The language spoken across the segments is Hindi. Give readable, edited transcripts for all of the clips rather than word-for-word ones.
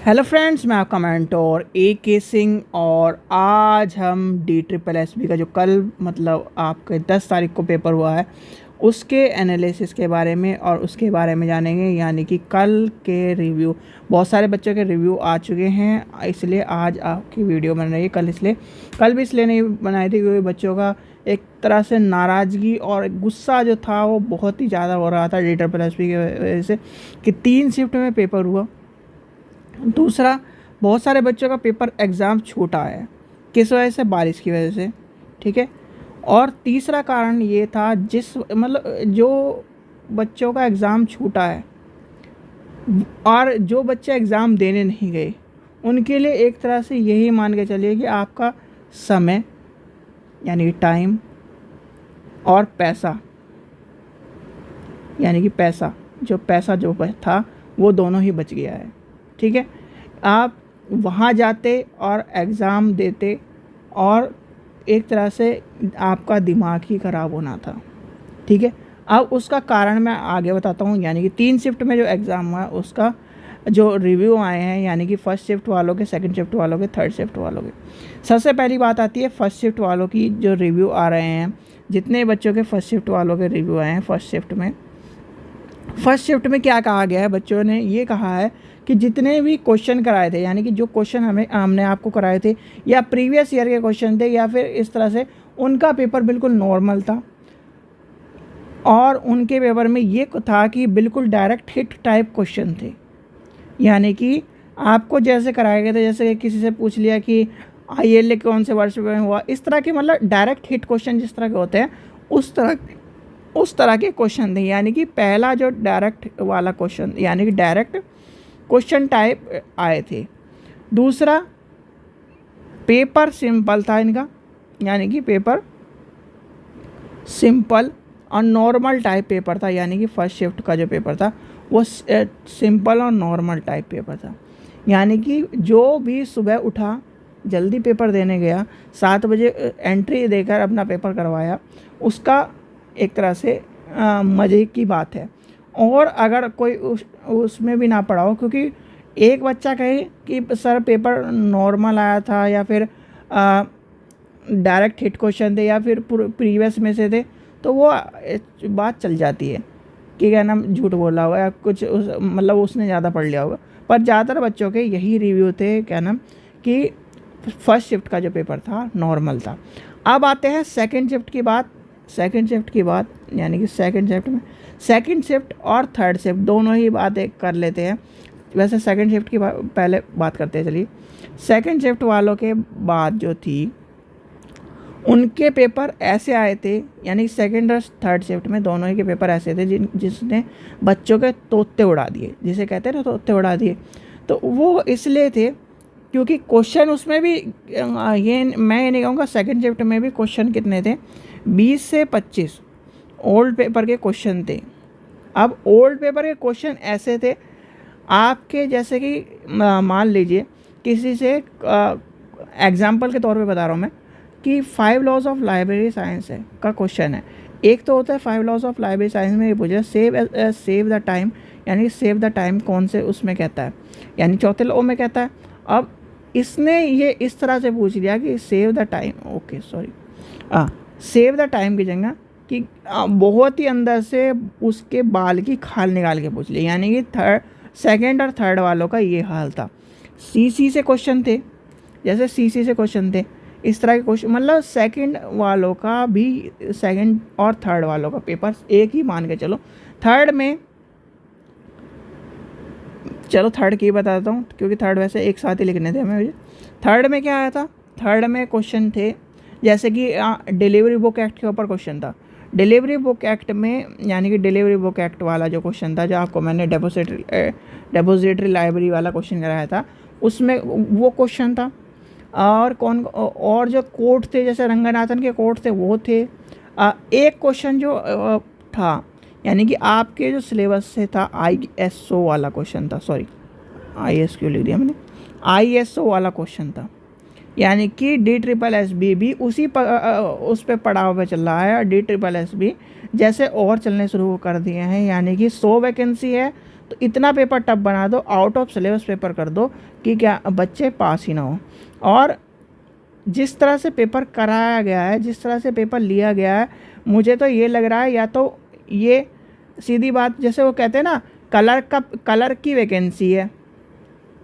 हेलो फ्रेंड्स, मैं आपका मेंटोर AK सिंह और आज हम DSSB का जो कल मतलब आपके 10 तारीख को पेपर हुआ है उसके एनालिसिस के बारे में और उसके बारे में जानेंगे। यानी कि कल के रिव्यू, बहुत सारे बच्चों के रिव्यू आ चुके हैं, इसलिए आज आपकी वीडियो बन रही है। कल भी इसलिए नहीं बनाई थी क्योंकि बच्चों का एक तरह से नाराज़गी और गुस्सा जो था वो बहुत ही ज़्यादा हो रहा था DSSB की वजह से कि 3 शिफ्ट में पेपर हुआ। दूसरा, बहुत सारे बच्चों का पेपर एग्ज़ाम छूटा है, किस वजह से? बारिश की वजह से, ठीक है। और तीसरा कारण ये था जो बच्चों का एग्ज़ाम छूटा है और जो बच्चे एग्ज़ाम देने नहीं गए उनके लिए एक तरह से यही मान के चलिए कि आपका समय यानी कि टाइम और पैसा, यानी कि पैसा जो था वो दोनों ही बच गया है, ठीक है। आप वहाँ जाते और एग्ज़ाम देते और एक तरह से आपका दिमाग ही ख़राब होना था, ठीक है। अब उसका कारण मैं आगे बताता हूँ। यानी कि 3 शिफ्ट में जो एग्ज़ाम हुआ उसका जो रिव्यू आए हैं, यानी कि फर्स्ट शिफ्ट वालों के, सेकंड शिफ्ट वालों के, थर्ड शिफ्ट वालों के। सबसे पहली बात आती है फर्स्ट शिफ्ट वालों की जो रिव्यू आ रहे हैं। जितने बच्चों के फर्स्ट शिफ्ट वालों के रिव्यू आए हैं फर्स्ट शिफ्ट में क्या कहा गया है? बच्चों ने ये कहा है कि जितने भी क्वेश्चन कराए थे, यानी कि जो क्वेश्चन हमने आपको कराए थे या प्रीवियस ईयर के क्वेश्चन थे या फिर इस तरह से, उनका पेपर बिल्कुल नॉर्मल था। और उनके पेपर में ये था कि बिल्कुल डायरेक्ट हिट टाइप क्वेश्चन थे। यानी कि आपको जैसे कराए गए थे, जैसे किसी से पूछ लिया कि ILA कौन से वर्ष में हुआ, इस तरह के मतलब डायरेक्ट हिट क्वेश्चन जिस तरह के होते हैं उस तरह के क्वेश्चन थे। यानी कि पहला जो डायरेक्ट वाला क्वेश्चन, यानी कि डायरेक्ट क्वेश्चन टाइप आए थे। दूसरा, पेपर सिंपल था इनका, यानी कि पेपर सिंपल और नॉर्मल टाइप पेपर था। यानी कि फर्स्ट शिफ्ट का जो पेपर था वो सिंपल और नॉर्मल टाइप पेपर था। यानी कि जो भी सुबह उठा, जल्दी पेपर देने गया, 7 बजे एंट्री देकर अपना पेपर करवाया, उसका एक तरह से मज़े की बात है। और अगर कोई उसमें भी ना पढ़ा हो, क्योंकि एक बच्चा कहे कि सर पेपर नॉर्मल आया था या फिर डायरेक्ट हिट क्वेश्चन थे या फिर प्रीवियस में से थे, तो वो बात चल जाती है कि क्या नाम झूठ बोला होगा या कुछ मतलब उसने ज़्यादा पढ़ लिया होगा। पर ज़्यादातर बच्चों के यही रिव्यू थे, क्या नाम, कि फर्स्ट शिफ्ट का जो पेपर था नॉर्मल था। अब आते हैं सेकंड शिफ्ट की बात। यानी कि सेकंड शिफ्ट और थर्ड शिफ्ट दोनों ही बातें कर लेते हैं। वैसे सेकंड शिफ्ट की पहले बात करते हैं। चलिए, सेकंड शिफ्ट वालों के बाद जो थी उनके पेपर ऐसे आए थे, यानी सेकंड और थर्ड शिफ्ट में दोनों ही के पेपर ऐसे थे जिसने बच्चों के तोते उड़ा दिए, जिसे कहते हैं ना तोते उड़ा दिए। तो वो इसलिए थे क्योंकि क्वेश्चन उसमें भी मैं ये नहीं कहूँगा, सेकंड शिफ्ट में भी क्वेश्चन कितने थे, 20 से 25 ओल्ड पेपर के क्वेश्चन थे। अब ओल्ड पेपर के क्वेश्चन ऐसे थे आपके, जैसे कि मान लीजिए किसी से एग्जाम्पल के तौर पे बता रहा हूँ मैं कि 5 लॉज ऑफ लाइब्रेरी साइंस है का क्वेश्चन है। एक तो होता है 5 लॉज ऑफ लाइब्रेरी साइंस में ये पूछा सेव द टाइम, यानी सेव द टाइम कौन से उसमें कहता है, यानी चौथे लॉ में कहता है। अब इसने ये इस तरह से पूछ लिया कि सेव द टाइम की जगह कि बहुत ही अंदर से उसके बाल की खाल निकाल के पूछ लिया। यानी कि सेकंड और थर्ड वालों का ये हाल था। CC से क्वेश्चन थे, जैसे CC से क्वेश्चन थे, इस तरह के क्वेश्चन, मतलब सेकंड वालों का भी, सेकंड और थर्ड वालों का पेपर एक ही मान के चलो। थर्ड की बताता हूँ क्योंकि थर्ड वैसे एक साथ ही लिखने थे मुझे। थर्ड में क्या आया था? थर्ड में क्वेश्चन थे जैसे कि डिलीवरी बुक एक्ट के ऊपर क्वेश्चन था। डिलीवरी बुक एक्ट में, यानी कि डिलीवरी बुक एक्ट वाला जो क्वेश्चन था, जो आपको मैंने डेपोजिटरी लाइब्रेरी वाला क्वेश्चन कराया था, उसमें वो क्वेश्चन था। और जो कोर्ट थे, जैसे रंगनाथन के कोर्ट थे, वो थे। एक क्वेश्चन जो था, यानी कि आपके जो सिलेबस से था, ISO वाला क्वेश्चन था, सॉरी IS क्यों लिख दिया मैंने, ISO वाला क्वेश्चन था। यानी कि DSSB भी उसी उस पर पड़ाव पे चल रहा है। और DSSB जैसे और चलने शुरू कर दिए हैं, यानी कि 100 वैकेंसी है तो इतना पेपर टफ बना दो, आउट ऑफ सिलेबस पेपर कर दो कि क्या बच्चे पास ही ना हो। और जिस तरह से पेपर कराया गया है, जिस तरह से पेपर लिया गया है, मुझे तो ये लग रहा है या तो ये सीधी बात, जैसे वो कहते हैं ना, कलर की वैकेंसी है,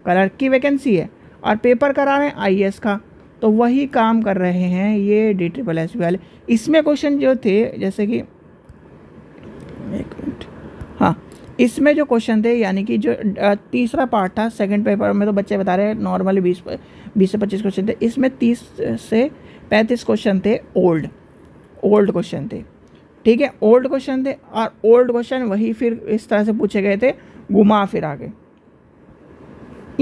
कलर की वैकेंसी है और पेपर करा रहे हैं आईएएस का, तो वही काम कर रहे हैं ये DSSS वाले। इसमें क्वेश्चन जो थे, जैसे कि एक मिनट, हाँ, इसमें जो क्वेश्चन थे, यानी कि जो तीसरा पार्ट था सेकंड पेपर में, तो बच्चे बता रहे हैं नॉर्मली 20 से 25 क्वेश्चन थे, इसमें 30 से 35 क्वेश्चन थे ओल्ड क्वेश्चन थे। ठीक है, ओल्ड क्वेश्चन थे, और ओल्ड क्वेश्चन वही फिर इस तरह से पूछे गए थे घुमा फिरा के,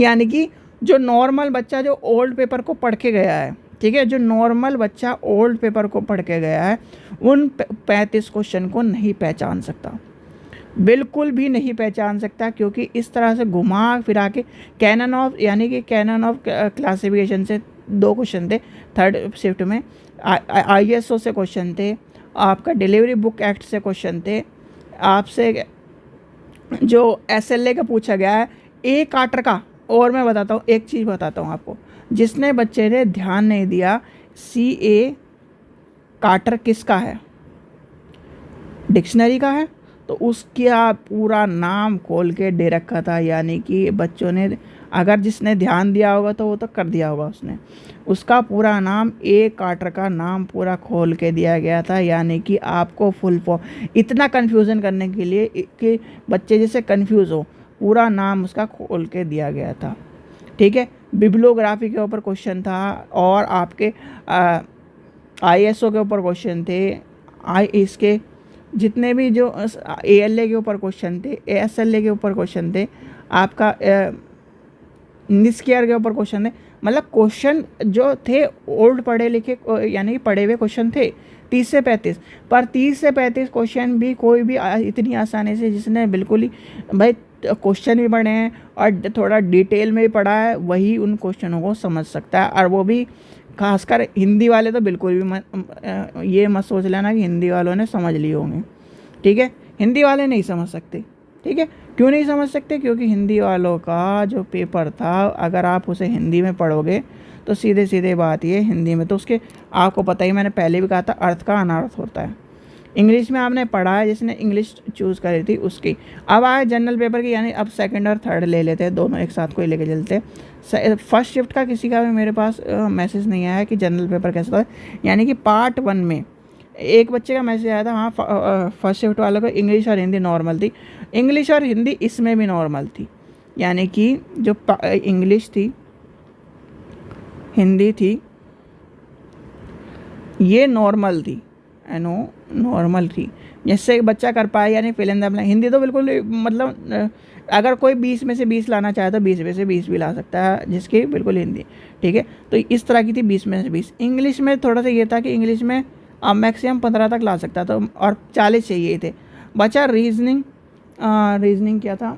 यानी कि जो नॉर्मल बच्चा जो ओल्ड पेपर को पढ़ के गया है, ठीक है, जो नॉर्मल बच्चा ओल्ड पेपर को पढ़ के गया है, उन 35 क्वेश्चन को नहीं पहचान सकता, बिल्कुल भी नहीं पहचान सकता, क्योंकि इस तरह से घुमा फिरा के कैनन ऑफ, यानी कि कैनन ऑफ क्लासिफिकेशन से 2 क्वेश्चन थे थर्ड शिफ्ट में, ISO से क्वेश्चन थे, आपका डिलीवरी बुक एक्ट से क्वेश्चन थे, आपसे जो SLA का पूछा गया है, ए कार्टर का। और मैं बताता हूँ, एक चीज़ बताता हूँ आपको, जिसने बच्चे ने ध्यान नहीं दिया, CA कार्टर किसका है, डिक्शनरी का है, तो उसका पूरा नाम खोल के दे रखा था, यानी कि बच्चों ने, अगर जिसने ध्यान दिया होगा तो वो तो कर दिया होगा उसने, उसका पूरा नाम ए कार्टर का नाम पूरा खोल के दिया गया था, यानी कि आपको फुल फॉर्म, इतना कन्फ्यूज़न करने के लिए कि बच्चे जैसे कन्फ्यूज़ हो, पूरा नाम उसका खोल के दिया गया था। ठीक है, बिब्लियोग्राफी के ऊपर क्वेश्चन था, और आपके ISO के ऊपर क्वेश्चन थे, इसके जितने भी जो ALA के ऊपर क्वेश्चन थे, SLA के ऊपर क्वेश्चन थे, आपका निस्केयर के ऊपर क्वेश्चन थे, मतलब क्वेश्चन जो थे ओल्ड पढ़े लिखे, यानी कि पढ़े हुए क्वेश्चन थे 30 से 35, पर 30 से 35 क्वेश्चन भी कोई भी इतनी आसानी से, जिसने बिल्कुल ही भाई क्वेश्चन भी पढ़े हैं और थोड़ा डिटेल में भी पढ़ा है, वही उन क्वेश्चनों को समझ सकता है। और वो भी खासकर हिंदी वाले तो बिल्कुल भी ये मत सोच लेना कि हिंदी वालों ने समझ लिए होंगे। ठीक है, हिंदी वाले नहीं समझ सकते। ठीक है, क्यों नहीं समझ सकते? क्योंकि हिंदी वालों का जो पेपर था, अगर आप उसे हिंदी में पढ़ोगे तो सीधे सीधे बात ये, हिंदी में तो उसके आपको पता ही, मैंने पहले भी कहा था, अर्थ का अनर्थ होता है। इंग्लिश में आपने पढ़ा है, जिसने इंग्लिश चूज़ करी थी उसकी। अब आए जनरल पेपर की, यानी अब सेकंड और थर्ड ले लेते हैं, दोनों एक साथ को ही लेके चलते। फर्स्ट शिफ्ट का किसी का भी मेरे पास मैसेज नहीं आया कि जनरल पेपर कैसा था, यानी कि पार्ट 1 में एक बच्चे का मैसेज आया था, हाँ फर्स्ट शिफ्ट वालों को इंग्लिश और हिंदी नॉर्मल थी। इंग्लिश और हिंदी इसमें भी नॉर्मल थी, यानी कि जो इंग्लिश थी, हिंदी थी, ये नॉर्मल थी, नॉर्मल थी, जिससे बच्चा कर पाए, यानी fill in the blank. Hindi तो बिल्कुल, मतलब अगर कोई 20 में से 20 लाना चाहे तो 20 में से 20 भी ला सकता है, जिसकी बिल्कुल हिंदी। ठीक है, तो इस तरह की थी 20 में से 20। इंग्लिश में थोड़ा सा ये था कि इंग्लिश में मैक्सिमम 15 तक ला सकता था, और 40 चाहिए थे। बचा रीजनिंग, रीजनिंग क्या था,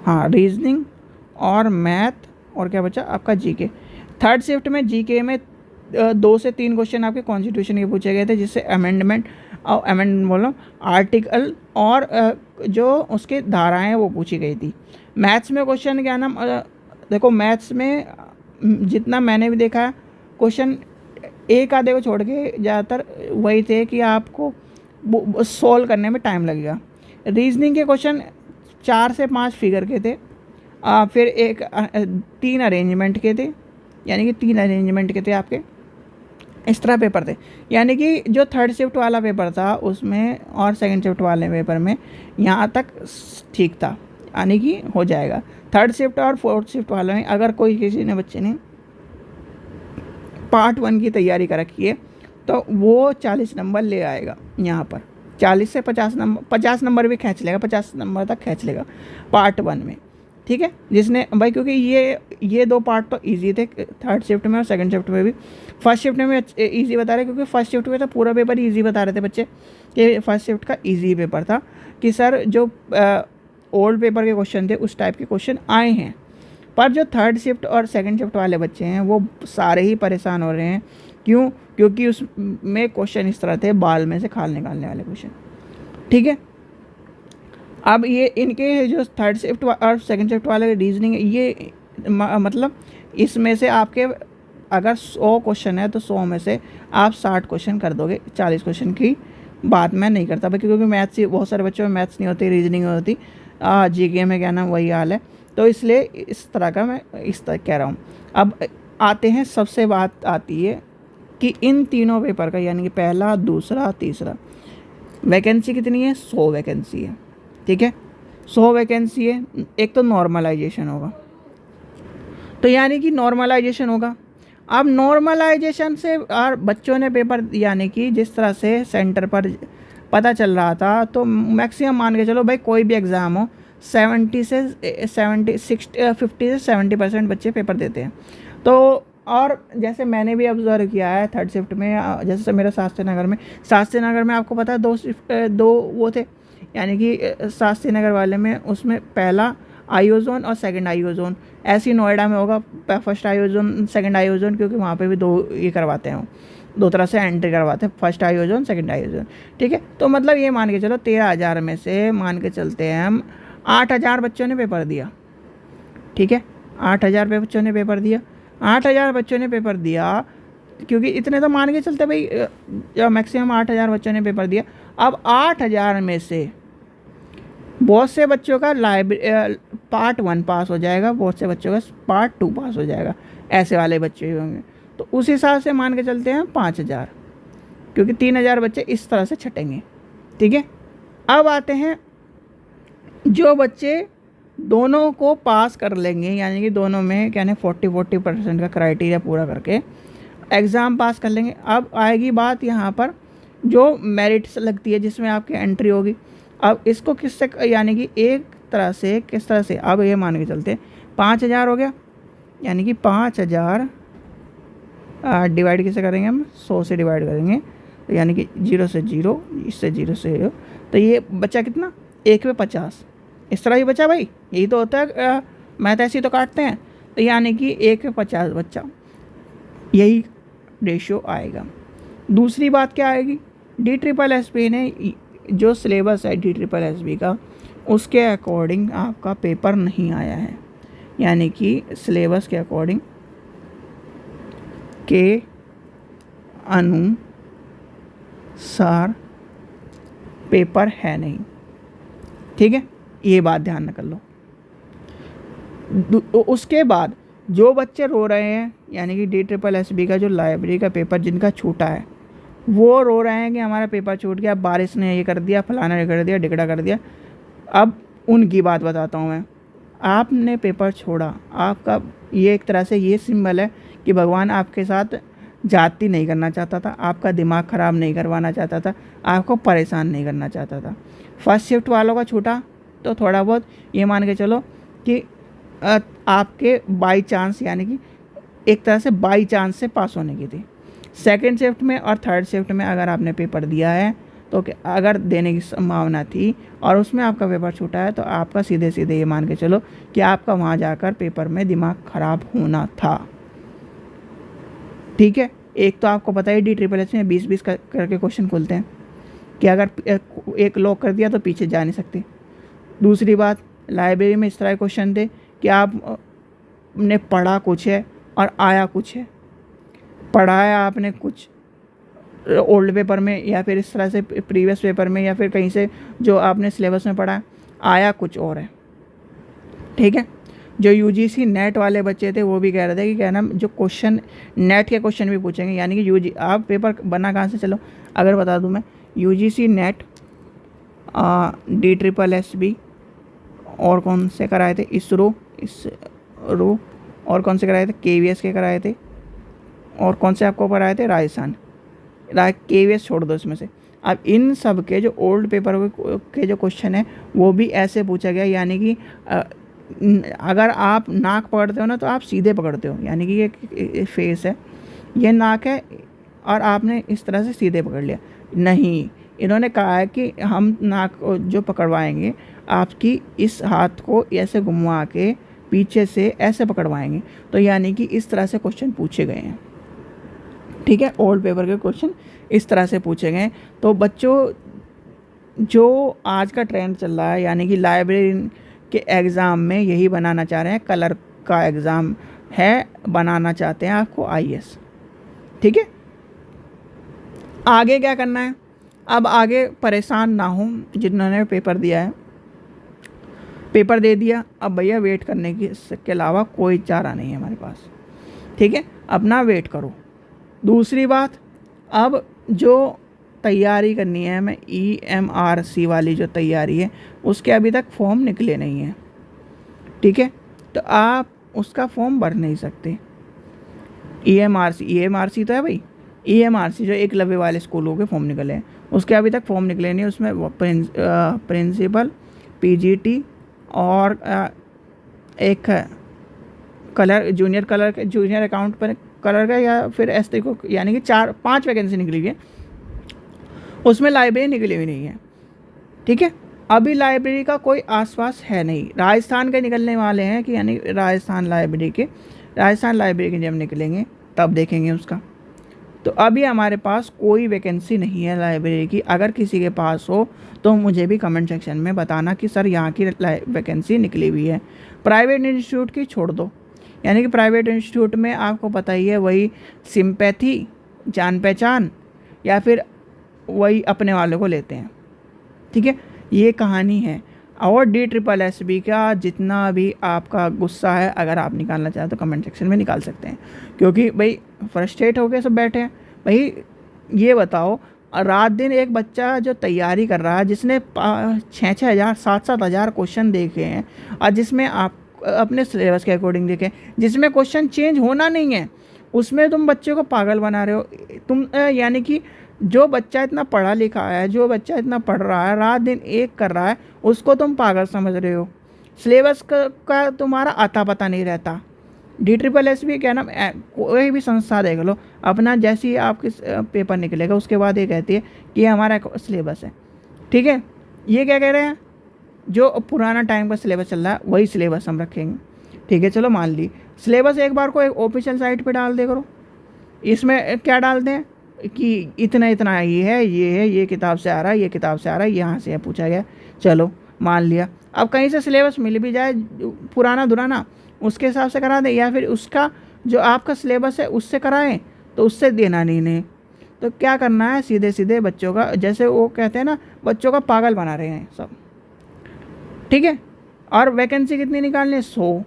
हाँ रीजनिंग और मैथ, और क्या बचा आपका जीके। थर्ड शिफ्ट में जीके में 2 से 3 क्वेश्चन आपके कॉन्स्टिट्यूशन के पूछे गए थे, जिससे अमेंडमेंट बोलो आर्टिकल और जो उसके धाराएं वो पूछी गई थी। मैथ्स में क्वेश्चन क्या नाम, देखो मैथ्स में जितना मैंने भी देखा है, क्वेश्चन एक आधे को छोड़ के ज़्यादातर वही थे कि आपको सॉल्व करने में टाइम लगेगा। रीजनिंग के क्वेश्चन 4 से 5 फिगर के थे, फिर 3 अरेंजमेंट के थे, यानी कि 3 अरेंजमेंट के थे आपके, इस तरह पेपर थे। यानी कि जो थर्ड शिफ्ट वाला पेपर था उसमें और सेकंड शिफ्ट वाले पेपर में यहाँ तक ठीक था, यानी कि हो जाएगा। थर्ड शिफ्ट और फोर्थ शिफ्ट वाले में अगर कोई किसी ने बच्चे ने पार्ट 1 की तैयारी कर रखी है तो वो 40 नंबर ले आएगा यहाँ पर, 40 से 50 नंबर भी खींच लेगा, 50 नंबर तक खींच लेगा पार्ट 1 में। ठीक है, जिसने भाई, क्योंकि ये 2 पार्ट तो इजी थे थर्ड शिफ्ट में और सेकंड शिफ्ट में भी। फर्स्ट शिफ्ट में इजी बता रहे, क्योंकि फर्स्ट शिफ्ट में तो पूरा पेपर इजी बता रहे थे बच्चे कि फर्स्ट शिफ्ट का इजी पेपर था, कि सर जो ओल्ड पेपर के क्वेश्चन थे उस टाइप के क्वेश्चन आए हैं। पर जो थर्ड शिफ्ट और सेकंड शिफ्ट वाले बच्चे हैं वो सारे ही परेशान हो रहे हैं। क्यों? क्योंकि उसमें क्वेश्चन इस तरह थे, बाल में से खाल निकालने वाले क्वेश्चन। ठीक है, अब ये इनके जो थर्ड शिफ्ट और सेकंड शिफ्ट वाले रीजनिंग ये मतलब इसमें से आपके अगर 100 क्वेश्चन है तो 100 में से आप 60 क्वेश्चन कर दोगे। 40 क्वेश्चन की बात मैं नहीं करता भाई, क्योंकि मैथ्स बहुत सारे बच्चों में मैथ्स नहीं होती, रीजनिंग नहीं होती, जीके में क्या नाम वही हाल है। तो इसलिए इस तरह का मैं इस तरह कह रहा हूँ। अब आते हैं, सबसे बात आती है कि इन तीनों पेपर का यानी कि पहला, दूसरा, तीसरा वैकेंसी कितनी है? 100 वैकेंसी है। ठीक है, 100 वैकेंसी है। एक तो नॉर्मलाइजेशन होगा, तो यानी कि नॉर्मलाइजेशन होगा। अब नॉर्मलाइजेशन से और बच्चों ने पेपर यानी कि जिस तरह से सेंटर पर पता चल रहा था, तो मैक्सिमम मान के चलो भाई कोई भी एग्ज़ाम हो 50 से 70% बच्चे पेपर देते हैं। तो और जैसे मैंने भी ऑब्ज़र्व किया है थर्ड शिफ्ट में, जैसे मेरा शास्त्री नगर में आपको पता है 2 शिफ्ट 2 वो थे, यानी कि शास्त्री नगर वाले में उसमें पहला आईओ जोन और सेकंड आईओ जोन। ऐसे ही नोएडा में होगा first IO zone, second IO zone, क्योंकि वहाँ पे भी 2 ये करवाते हैं, 2 तरह से एंट्री करवाते हैं, first IO zone, second IO zone. ठीक है, तो मतलब ये मान के चलो 13,000 में से मान के चलते हैं हम 8,000 बच्चों ने पेपर दिया। ठीक है, 8,000 बच्चों ने पेपर दिया, 8,000 बच्चों ने पेपर दिया, क्योंकि इतने तो मान के चलते भाई मैक्सिमम 8,000 बच्चों ने पेपर दिया। अब 8,000 में से बहुत से बच्चों का पार्ट 1 पास हो जाएगा, बहुत से बच्चों का पार्ट 2 पास हो जाएगा, ऐसे वाले बच्चे होंगे। तो उस हिसाब से मान के चलते हैं 5,000, क्योंकि 3,000 बच्चे इस तरह से छटेंगे। ठीक है, अब आते हैं जो बच्चे दोनों को पास कर लेंगे, यानी कि दोनों में क्या 40% का क्राइटेरिया पूरा करके एग्ज़ाम पास कर लेंगे। अब आएगी बात यहाँ पर जो मेरिट्स लगती है, जिसमें आपकी एंट्री होगी। अब इसको किससे यानी कि एक तरह से किस तरह से, अब ये मान के चलते 5,000 हो गया, यानी कि 5,000 डिवाइड किससे करेंगे हम? 100 से डिवाइड करेंगे, तो यानी कि 0 से 0, इससे 0 से 0, तो ये बचा कितना? 1 पे 50, इस तरह ही बचा भाई। यही तो होता है, मैथ ऐसे ही तो काटते हैं। तो यानी कि 1 पे 50 बच्चा, यही रेशियो आएगा। दूसरी बात क्या आएगी? DSSB ने जो सिलेबस है DSSB का, उसके अकॉर्डिंग आपका पेपर नहीं आया है, यानी कि सिलेबस के अकॉर्डिंग के अनुसार पेपर है नहीं। ठीक है, ये बात ध्यान कर लो। उसके बाद जो बच्चे रो रहे हैं, यानी कि DSSB का जो लाइब्रेरी का पेपर जिनका छूटा है, वो रो रहे हैं कि हमारा पेपर छूट गया, बारिश ने ये कर दिया, फलाना ने कर दिया, ढिकड़ा कर दिया। अब उनकी बात बताता हूँ मैं। आपने पेपर छोड़ा, आपका ये एक तरह से ये सिंबल है कि भगवान आपके साथ जाति नहीं करना चाहता था, आपका दिमाग ख़राब नहीं करवाना चाहता था, आपको परेशान नहीं करना चाहता था। फर्स्ट शिफ्ट वालों का छूटा तो थोड़ा बहुत ये मान के चलो कि आपके बाई चांस, यानी कि एक तरह से बाई चांस से पास होने की थी। सेकंड शिफ्ट में और थर्ड शिफ्ट में अगर आपने पेपर दिया है, तो अगर देने की संभावना थी और उसमें आपका पेपर छूटा है, तो आपका सीधे सीधे ये मान के चलो कि आपका वहाँ जाकर पेपर में दिमाग ख़राब होना था। ठीक है, एक तो आपको पता है DSSB में 20-20 करके क्वेश्चन खुलते हैं कि अगर एक लॉक कर दिया तो पीछे जा नहीं सकते। दूसरी बात, लाइब्रेरी में इस तरह के क्वेश्चन थे कि आपने पढ़ा कुछ है और आया कुछ है, पढ़ाया आपने कुछ ओल्ड पेपर में या फिर इस तरह से प्रीवियस पेपर में या फिर कहीं से जो आपने सिलेबस में पढ़ा, आया कुछ और है। ठीक है, जो UGC नेट वाले बच्चे थे वो भी कह रहे थे कि क्या नाम, जो क्वेश्चन नेट के क्वेश्चन भी पूछेंगे, यानी कि आप पेपर बना कहाँ से, चलो अगर बता दूँ मैं, UGC नेट, DSSB और कौन से कराए थे, इसरो और कौन से कराए थे, KVS के कराए थे, और कौन से आपको कराए थे, राजस्थान। KVS छोड़ दो इसमें से। अब इन सब के जो ओल्ड पेपर के जो क्वेश्चन है वो भी ऐसे पूछा गया, यानी कि अगर आप नाक पकड़ते हो ना तो आप सीधे पकड़ते हो, यानी कि ये फेस है, ये नाक है और आपने इस तरह से सीधे पकड़ लिया। नहीं, इन्होंने कहा है कि हम नाक जो पकड़वाएंगे, आपकी इस हाथ को ऐसे घुमा के पीछे से ऐसे पकड़वाएंगे, तो यानी कि इस तरह से क्वेश्चन पूछे गए हैं। ठीक है, ओल्ड पेपर के क्वेश्चन इस तरह से पूछे गए। तो बच्चों जो आज का ट्रेंड चल रहा है, यानी कि लाइब्रेरी के एग्ज़ाम में यही बनाना चाह रहे हैं, कलर का एग्ज़ाम है, बनाना चाहते हैं आपको आईएएस। ठीक है, आगे क्या करना है? अब आगे परेशान ना हो जिन्होंने पेपर दिया है, पेपर दे दिया, अब भैया वेट करने की इसके अलावा कोई चारा नहीं है हमारे पास। ठीक है, अपना वेट करो। दूसरी बात, अब जो तैयारी करनी है हमें, EMRC वाली जो तैयारी है, उसके अभी तक फॉर्म निकले नहीं हैं। ठीक है, तो आप उसका फॉर्म भर नहीं सकते। EMRC तो है भाई, EMRC जो एकलव्य वाले स्कूलों के फॉर्म निकले हैं, उसके अभी तक फॉर्म निकले नहीं। उसमें प्रिंसिपल, PGT और एक कलर, जूनियर अकाउंट पर कलर का, या फिर एसटी को, यानी कि 4-5 वैकेंसी निकली है, उसमें लाइब्रेरी निकली हुई नहीं है। ठीक है, अभी लाइब्रेरी का कोई आसपास है नहीं। राजस्थान के निकलने वाले हैं, कि यानी राजस्थान लाइब्रेरी के जब निकलेंगे तब देखेंगे उसका। तो अभी हमारे पास कोई वैकेंसी नहीं है लाइब्रेरी की। अगर किसी के पास हो तो मुझे भी कमेंट सेक्शन में बताना कि सर यहाँ की वैकेंसी निकली हुई है। प्राइवेट इंस्टीट्यूट की छोड़ दो, यानी कि प्राइवेट इंस्टीट्यूट में आपको पता ही है, वही सिंपैथी, जान पहचान, या फिर वही अपने वालों को लेते हैं। ठीक है, ये कहानी है। और DSSB का जितना भी आपका गुस्सा है, अगर आप निकालना चाहें तो कमेंट सेक्शन में निकाल सकते हैं, क्योंकि भाई फ्रस्ट्रेट होकर सब बैठे हैं। भाई ये बताओ, रात दिन एक बच्चा जो तैयारी कर रहा है, जिसने 6-6 हज़ार 7-7 हज़ार क्वेश्चन देखे हैं, और जिसमें आप अपने सिलेबस के अकॉर्डिंग देखें, जिसमें क्वेश्चन चेंज होना नहीं है, उसमें तुम बच्चे को पागल बना रहे हो। तुम यानी कि जो बच्चा इतना पढ़ा लिखा है, जो बच्चा इतना पढ़ रहा है, रात दिन एक कर रहा है, उसको तुम पागल समझ रहे हो। सिलेबस का तुम्हारा आता पता नहीं रहता। DSSB क्या नाम, कोई भी संस्था देख लो, अपना जैसे ही आपके पेपर निकलेगा उसके बाद ये कहती है कि ये हमारा सिलेबस है। ठीक है, ये क्या कह रहे हैं, जो पुराना टाइम का सिलेबस चल रहा है वही सिलेबस हम रखेंगे। ठीक है, चलो मान ली सिलेबस एक बार को एक ऑफिशियल साइट पे डाल दे करो। इसमें क्या डालते हैं कि इतना इतना ये है, ये किताब से आ रहा है, ये किताब से आ रहा है, यहाँ से पूछा गया, चलो मान लिया। अब कहीं से सिलेबस मिल भी जाए पुराना दुराना, उसके हिसाब से करा दें, या फिर उसका जो आपका सिलेबस है उससे कराएं, तो उससे देना नहीं। तो क्या करना है, सीधे सीधे बच्चों का, जैसे वो कहते हैं ना, बच्चों का पागल बना रहे हैं सब। ठीक है, और वैकेंसी कितनी निकालनी है, 100।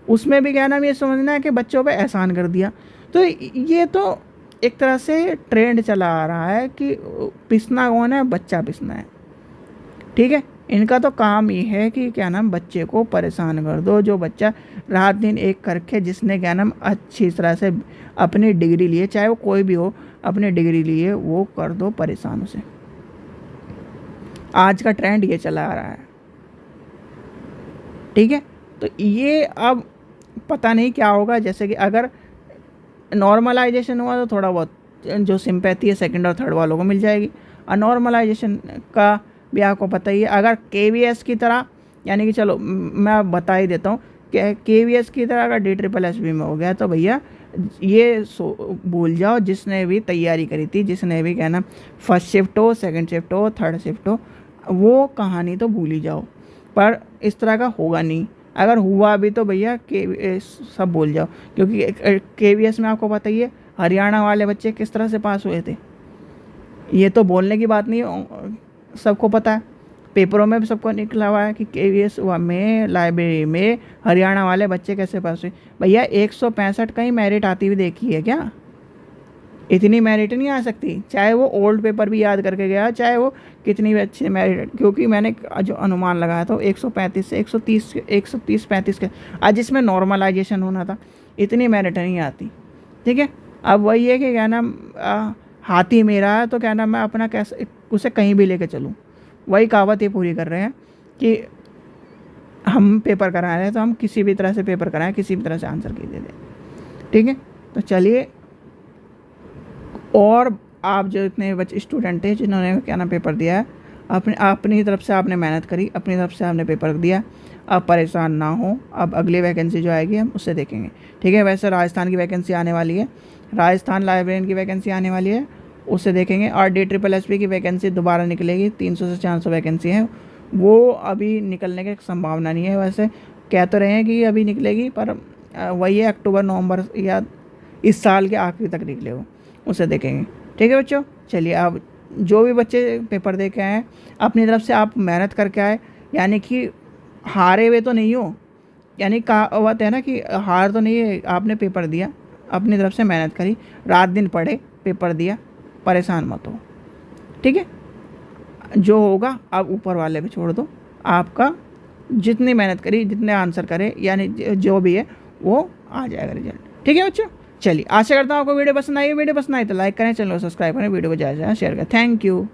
उसमें भी क्या नाम, ये समझना है कि बच्चों पे एहसान कर दिया। तो ये तो एक तरह से ट्रेंड चला आ रहा है कि पिसना कौन है, बच्चा पिसना है। ठीक है, इनका तो काम ये है कि क्या नाम, बच्चे को परेशान कर दो। जो बच्चा रात दिन एक करके, जिसने क्या नाम अच्छी तरह से अपनी डिग्री लिए, चाहे वो कोई भी हो, अपनी डिग्री लिए, वो कर दो परेशान उसे। आज का ट्रेंड ये चला आ रहा है। ठीक है, तो ये अब पता नहीं क्या होगा। जैसे कि अगर नॉर्मलाइजेशन हुआ तो थोड़ा बहुत जो सिंपैथी है सेकंड और थर्ड वालों को मिल जाएगी। और नॉर्मलाइजेशन का भी आपको पता ही है, अगर KVS की तरह, यानी कि चलो मैं बता ही देता हूँ कि KVS की तरह अगर DSSB में हो गया तो भैया ये भूल जाओ, जिसने भी तैयारी करी थी, जिसने भी क्या ना फर्स्ट शिफ्ट हो, सेकंड शिफ्ट हो, थर्ड शिफ्ट हो, वो कहानी तो भूल ही जाओ। पर इस तरह का होगा नहीं। अगर हुआ भी तो भैया सब भूल जाओ, क्योंकि KVS में आपको पता ही है हरियाणा वाले बच्चे किस तरह से पास हुए थे। ये तो बोलने की बात नहीं, सबको पता है, पेपरों में भी सबको निकला हुआ है कि KVS में लाइब्रेरी में हरियाणा वाले बच्चे कैसे पास हुए। भैया 165 का ही मेरिट आती हुई देखी है क्या? इतनी मेरिट नहीं आ सकती, चाहे वो ओल्ड पेपर भी याद करके गया, चाहे वो कितनी भी अच्छी मेरिट। क्योंकि मैंने जो अनुमान लगाया था 135 से 130-135 के, आज जिसमें नॉर्मलाइजेशन होना था, इतनी मेरिट नहीं आती। ठीक है, अब वही है कि क्या नाम, हाथी मेरा है तो क्या नाम, मैं अपना कैसे उसे कहीं भी लेके चलूँ। वही कहावत ये पूरी कर रहे हैं कि हम पेपर करा रहे हैं तो हम किसी भी तरह से पेपर कराएं, किसी भी तरह से आंसर की दे दें। ठीक है, तो चलिए, और आप जो इतने बच्चे स्टूडेंट थे जिन्होंने क्या नाम पेपर दिया है, अपनी तरफ से आपने मेहनत करी, अपनी तरफ से आपने पेपर दिया, अब परेशान ना हो। अब अगली वैकेंसी जो आएगी हम उससे देखेंगे। ठीक है, वैसे राजस्थान की वैकेंसी आने वाली है, राजस्थान लाइब्रेरियन की वैकेंसी आने वाली है, उससे देखेंगे। और DSSP की वैकेंसी दोबारा निकलेगी, 300 से 400 वैकेंसी है, वो अभी निकलने की संभावना नहीं है। वैसे कह तो रहे हैं कि अभी निकलेगी, पर वही है अक्टूबर नवंबर या इस साल के आखिरी तक निकले वो, उसे देखेंगे। ठीक है बच्चों, चलिए अब जो भी बच्चे पेपर दे के आए अपनी तरफ से आप मेहनत करके आए, यानी कि हारे हुए तो नहीं हो, यानी कहावत है ना कि हार तो नहीं है, आपने पेपर दिया, अपनी तरफ से मेहनत करी, रात दिन पढ़े, पेपर दिया, परेशान मत हो। ठीक है, जो होगा आप ऊपर वाले पे छोड़ दो, आपका जितनी मेहनत करी, जितने आंसर करे, यानी जो भी है वो आ जाएगा रिजल्ट। ठीक है बच्चों, चलिए आशा करता हूँ आपको वीडियो पसंद आई। वीडियो पसंद आई तो लाइक करें, चैनल को सब्सक्राइब करें, वीडियो को ज़्यादा से ज़्यादा शेयर करें। Thank you.